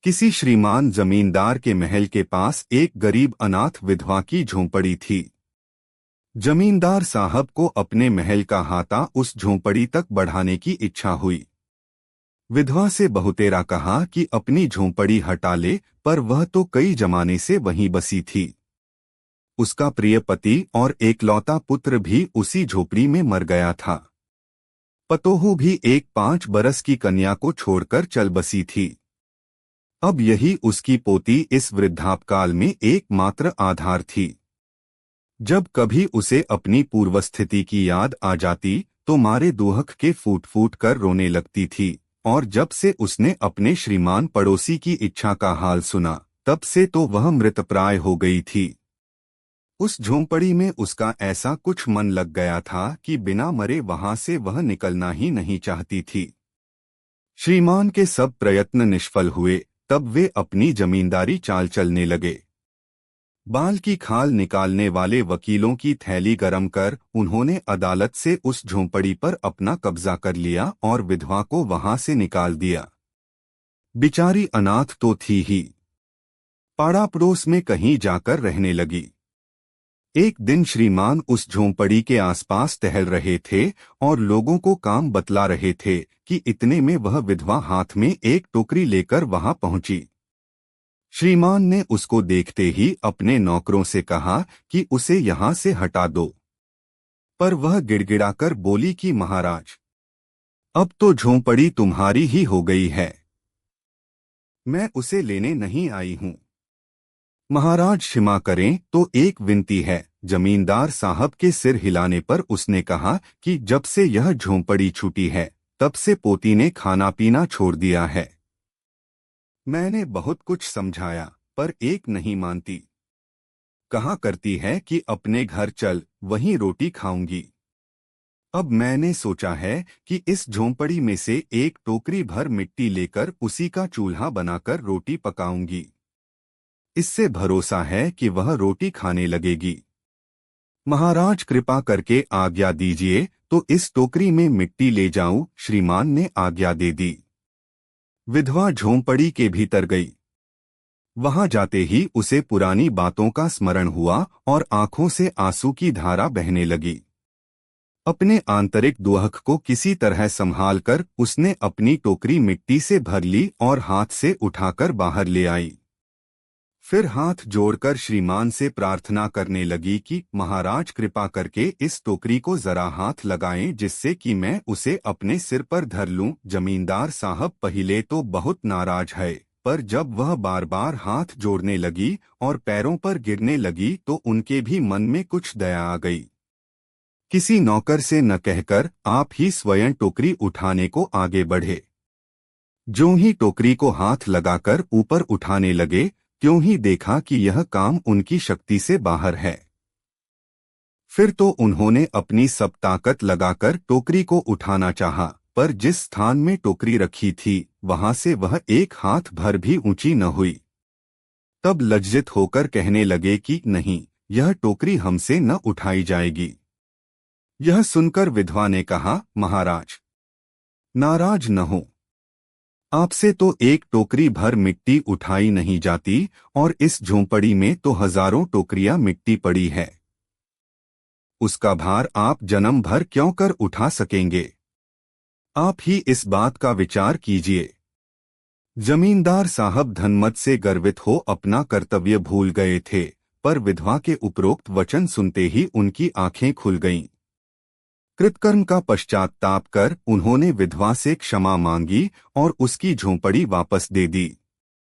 किसी श्रीमान जमींदार के महल के पास एक गरीब अनाथ विधवा की झोंपड़ी थी। जमींदार साहब को अपने महल का हाता उस झोंपड़ी तक बढ़ाने की इच्छा हुई। विधवा से बहुतेरा कहा कि अपनी झोंपड़ी हटा ले, पर वह तो कई जमाने से वहीं बसी थी। उसका प्रिय पति और एकलौता पुत्र भी उसी झोपड़ी में मर गया था। पतोहू भी एक 5 बरस की कन्या को छोड़कर चल बसी थी। अब यही उसकी पोती इस वृद्धापकाल में एकमात्र आधार थी। जब कभी उसे अपनी पूर्वस्थिति की याद आ जाती तो मारे दुहक के फूट फूट कर रोने लगती थी, और जब से उसने अपने श्रीमान पड़ोसी की इच्छा का हाल सुना, तब से तो वह मृतप्राय हो गई थी। उस झोंपड़ी में उसका ऐसा कुछ मन लग गया था कि बिना मरे वहां से वह निकलना ही नहीं चाहती थी। श्रीमान के सब प्रयत्न निष्फल हुए, तब वे अपनी जमींदारी चाल चलने लगे। बाल की खाल निकालने वाले वकीलों की थैली गरम कर उन्होंने अदालत से उस झोंपड़ी पर अपना कब्जा कर लिया और विधवा को वहां से निकाल दिया। बिचारी अनाथ तो थी ही, पाड़ा पड़ोस में कहीं जाकर रहने लगी। एक दिन श्रीमान उस झोंपड़ी के आसपास टहल रहे थे और लोगों को काम बतला रहे थे कि इतने में वह विधवा हाथ में एक टोकरी लेकर वहां पहुंची। श्रीमान ने उसको देखते ही अपने नौकरों से कहा कि उसे यहां से हटा दो, पर वह गिड़गिड़ाकर बोली कि महाराज, अब तो झोंपड़ी तुम्हारी ही हो गई है, मैं उसे लेने नहीं आई हूं। महाराज क्षमा करें, तो एक विनती है। जमींदार साहब के सिर हिलाने पर उसने कहा कि जब से यह झोंपड़ी छूटी है, तब से पोती ने खाना पीना छोड़ दिया है। मैंने बहुत कुछ समझाया, पर एक नहीं मानती। कहा करती है कि अपने घर चल, वहीं रोटी खाऊंगी। अब मैंने सोचा है कि इस झोंपड़ी में से एक टोकरी भर मिट्टी लेकर उसी का चूल्हा बनाकर रोटी पकाऊंगी। इससे भरोसा है कि वह रोटी खाने लगेगी। महाराज कृपा करके आज्ञा दीजिए तो इस टोकरी में मिट्टी ले जाऊं। श्रीमान ने आज्ञा दे दी। विधवा झोंपड़ी के भीतर गई। वहां जाते ही उसे पुरानी बातों का स्मरण हुआ और आंखों से आंसू की धारा बहने लगी। अपने आंतरिक दुहक को किसी तरह संभाल कर उसने अपनी टोकरी मिट्टी से भर ली और हाथ से उठाकर बाहर ले आई। फिर हाथ जोड़कर श्रीमान से प्रार्थना करने लगी कि महाराज कृपा करके इस टोकरी को जरा हाथ लगाएं, जिससे कि मैं उसे अपने सिर पर धर लूं। जमींदार साहब पहले तो बहुत नाराज है, पर जब वह बार बार हाथ जोड़ने लगी और पैरों पर गिरने लगी तो उनके भी मन में कुछ दया आ गई। किसी नौकर से न कहकर आप ही स्वयं टोकरी उठाने को आगे बढ़े। ज्यों ही टोकरी को हाथ लगाकर ऊपर उठाने लगे, त्यों ही देखा कि यह काम उनकी शक्ति से बाहर है। फिर तो उन्होंने अपनी सब ताकत लगाकर टोकरी को उठाना चाहा, पर जिस स्थान में टोकरी रखी थी वहां से वह एक हाथ भर भी ऊंची न हुई। तब लज्जित होकर कहने लगे कि नहीं, यह टोकरी हमसे न उठाई जाएगी। यह सुनकर विधवा ने कहा, महाराज नाराज न हो, आपसे तो एक टोकरी भर मिट्टी उठाई नहीं जाती, और इस झोंपड़ी में तो हजारों टोकरियां मिट्टी पड़ी है। उसका भार आप जन्म भर क्यों कर उठा सकेंगे? आप ही इस बात का विचार कीजिए। जमींदार साहब धनमत से गर्वित हो अपना कर्तव्य भूल गए थे, पर विधवा के उपरोक्त वचन सुनते ही उनकी आंखें खुल गईं। कृतकर्म का पश्चाताप कर उन्होंने विधवा से क्षमा मांगी और उसकी झोंपड़ी वापस दे दी।